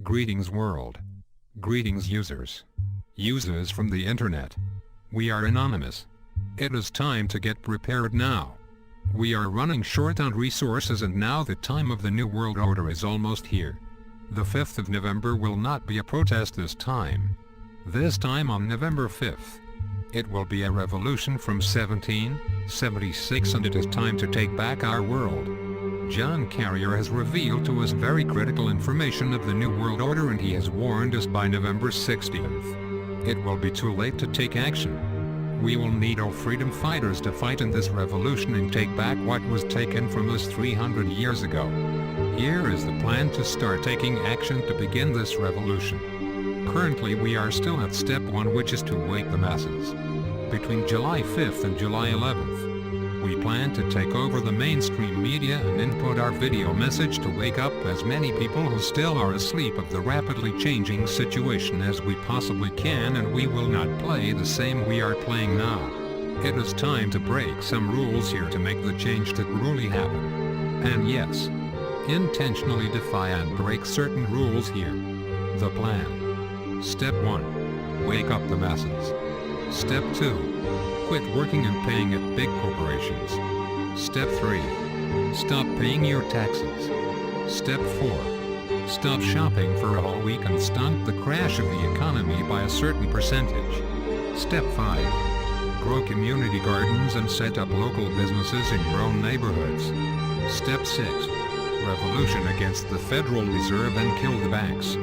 Greetings world. Greetings users. Users from the internet. We are anonymous. It is time to get prepared now. We are running short on resources, and now the time of the New World Order is almost here. The 5th of November will not be a protest this time. This time on November 5th. It will be a revolution from 1776, and it is time to take back our world. John Carrier has revealed to us very critical information of the New World Order, and he has warned us by November 16th. It will be too late to take action. We will need our freedom fighters to fight in this revolution and take back what was taken from us 300 years ago. Here is the plan to start taking action to begin this revolution. Currently we are still at step 1, which is to wake the masses. Between July 5th and July 11th, we plan to take over the mainstream media and input our video message to wake up as many people who still are asleep of the rapidly changing situation as we possibly can, and we will not play the same we are playing now. It is time to break some rules here to make the change to really happen. And yes, intentionally defy and break certain rules here. The plan. Step 1. Wake up the masses. Step 2. Quit working and paying at big corporations. Step 3. Stop paying your taxes. Step 4. Stop shopping for a whole week and stunt the crash of the economy by a certain percentage. Step 5. Grow community gardens and set up local businesses in your own neighborhoods. Step 6. Revolution against the Federal Reserve and kill the banks.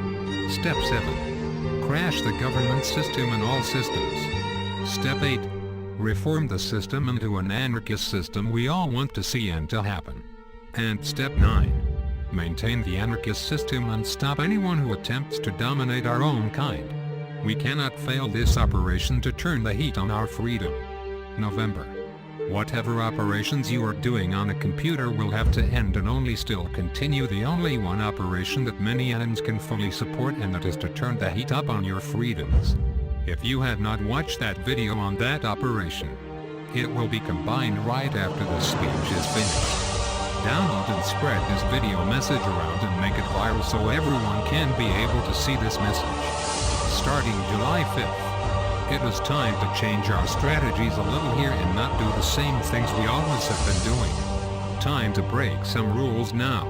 Step 7. Crash the government system and all systems. Step 8. Reform the system into an anarchist system we all want to see and to happen. And Step 9. Maintain the anarchist system and stop anyone who attempts to dominate our own kind. We cannot fail this operation to turn the heat on our freedom. November. Whatever operations you are doing on a computer will have to end and only still continue the only one operation that many ends can fully support, and that is to turn the heat up on your freedoms. If you have not watched that video on that operation, it will be combined right after the speech is finished. Download and spread this video message around and make it viral so everyone can be able to see this message. Starting July 5th, it is time to change our strategies a little here and not do the same things we always have been doing. Time to break some rules now.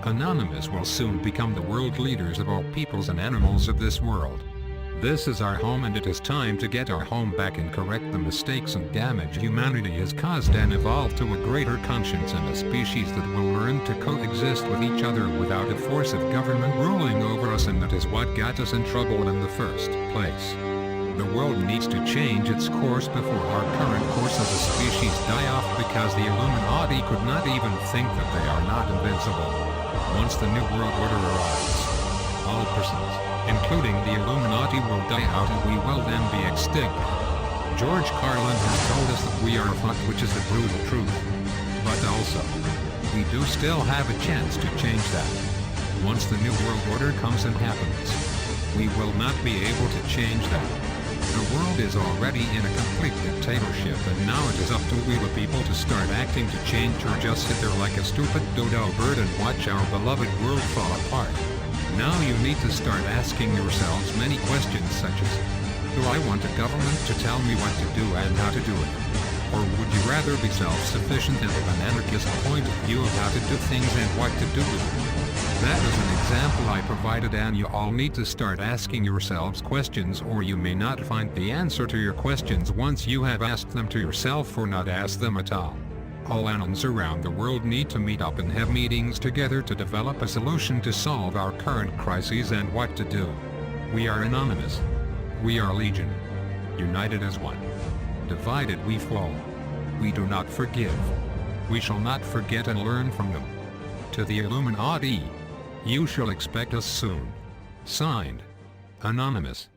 Anonymous will soon become the world leaders of all peoples and animals of this world. This is our home, and it is time to get our home back and correct the mistakes and damage humanity has caused and evolve to a greater conscience and a species that will learn to coexist with each other without a force of government ruling over us, and that is what got us in trouble in the first place. The world needs to change its course before our current course as a species die off, because the Illuminati could not even think that they are not invincible. Once the New World Order arrives, all persons, including the Illuminati, will die out and we will then be extinct. George Carlin has told us that we are fucked, which is the brutal truth. But also, we do still have a chance to change that. Once the New World Order comes and happens, we will not be able to change that. The world is already in a complete dictatorship, and now it is up to we the people to start acting to change, or just sit there like a stupid dodo bird and watch our beloved world fall apart. Now you need to start asking yourselves many questions such as, do I want a government to tell me what to do and how to do it? Or would you rather be self-sufficient and have an anarchist point of view of how to do things and what to do with them? That is an example I provided, and you all need to start asking yourselves questions, or you may not find the answer to your questions once you have asked them to yourself or not asked them at all. All anons around the world need to meet up and have meetings together to develop a solution to solve our current crises and what to do. We are anonymous. We are legion. United as one. Divided we fall. We do not forgive. We shall not forget and learn from them. To the Illuminati, you shall expect us soon. Signed, Anonymous.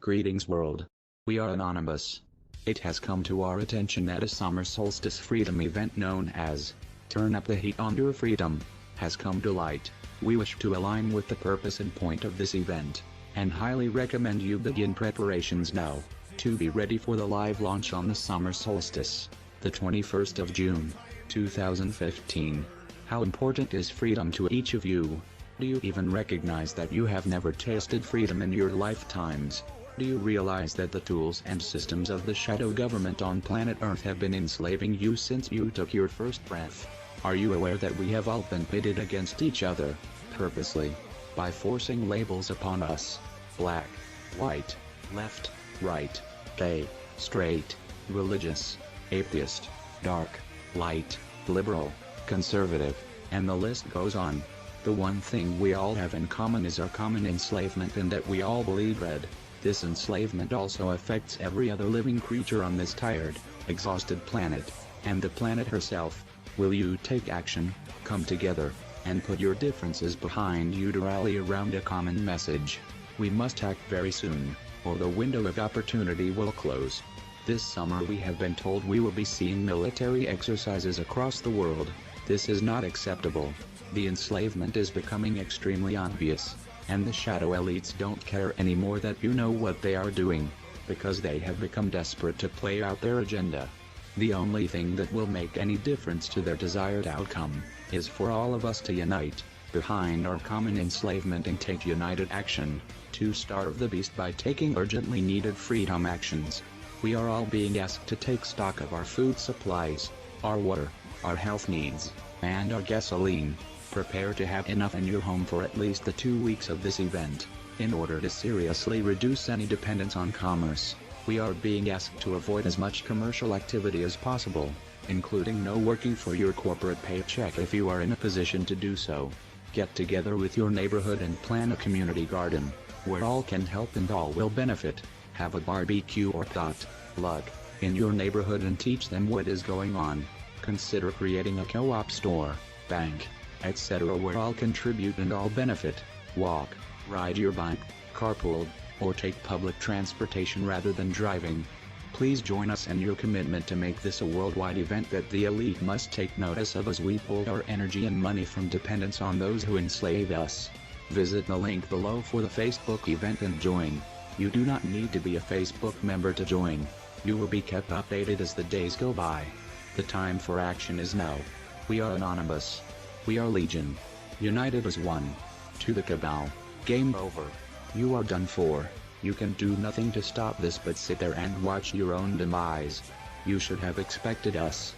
Greetings world. We are Anonymous. It has come to our attention that a summer solstice freedom event known as Turn Up the Heat on Your Freedom has come to light. We wish to align with the purpose and point of this event, and highly recommend you begin preparations now, to be ready for the live launch on the summer solstice, the 21st of June, 2015. How important is freedom to each of you? Do you even recognize that you have never tasted freedom in your lifetimes? Do you realize that the tools and systems of the shadow government on planet Earth have been enslaving you since you took your first breath? Are you aware that we have all been pitted against each other, purposely, by forcing labels upon us? Black, white, left, right, gay, straight, religious, atheist, dark, light, liberal, conservative, and the list goes on. The one thing we all have in common is our common enslavement, and that we all bleed red. This enslavement also affects every other living creature on this tired, exhausted planet, and the planet herself. Will you take action, come together, and put your differences behind you to rally around a common message? We must act very soon, or the window of opportunity will close. This summer we have been told we will be seeing military exercises across the world. This is not acceptable. The enslavement is becoming extremely obvious, and the shadow elites don't care anymore that you know what they are doing, because they have become desperate to play out their agenda. The only thing that will make any difference to their desired outcome is for all of us to unite behind our common enslavement and take united action to starve the beast by taking urgently needed freedom actions. We are all being asked to take stock of our food supplies, our water, our health needs, and our gasoline. Prepare to have enough in your home for at least the 2 weeks of this event. In order to seriously reduce any dependence on commerce, we are being asked to avoid as much commercial activity as possible, including no working for your corporate paycheck if you are in a position to do so. Get together with your neighborhood and plan a community garden, where all can help and all will benefit. Have a barbecue or potluck in your neighborhood and teach them what is going on. Consider creating a co-op store, bank, etc. where all contribute and all benefit. Walk, ride your bike, carpool, or take public transportation rather than driving. Please join us in your commitment to make this a worldwide event that the elite must take notice of as we pull our energy and money from dependence on those who enslave us. Visit the link below for the Facebook event and join. You do not need to be a Facebook member to join. You will be kept updated as the days go by. The time for action is now. We are Anonymous. We are Legion. United as one. To the Cabal. Game over. You are done for. You can do nothing to stop this but sit there and watch your own demise. You should have expected us.